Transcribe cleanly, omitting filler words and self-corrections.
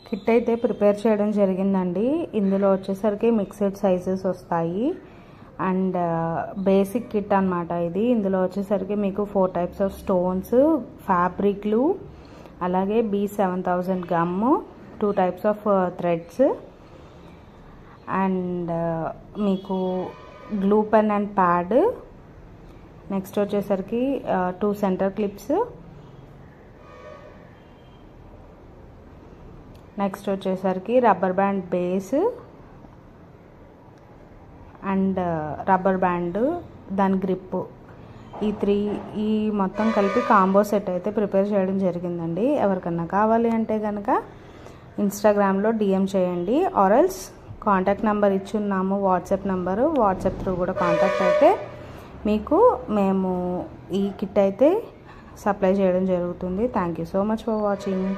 Kit అయితే prepare చేయడం జరిగిందండి. ఇందులో వచ్చేసరికి మిక్స్డ్ సైజెస్ వస్తాయి అండ్ బేసిక్ కిట్ అన్నమాట ఇది. ఇందులో వచ్చేసరికి మీకు 4 types of stones, fabric glue, అలాగే B7000 gum, 2 types of threads and మీకు glue pen and pad, next వచ్చేసరికి 2 సెంటర్ క్లిప్స్, నెక్స్ట్ వచ్చేసరికి rubber band base and rubber band దాని గ్రిప్, ఈ మొత్తం కలిపి కాంబో సెట్ అయితే ప్రిపేర్ చేయడం జరిగిందండి. ఎవరికన్నా కావాలి అంటే కనుక ఇన్స్టాగ్రామ్లో DM చేయండి, ఆర్ఎల్స్ కాంటాక్ట్ నెంబర్ ఇచ్చున్నాము, వాట్సాప్ నెంబరు, వాట్సాప్ త్రూ కూడా కాంటాక్ట్ అయితే మీకు మేము ఈ కిట్ అయితే సప్లై చేయడం జరుగుతుంది. Thank you so much for watching.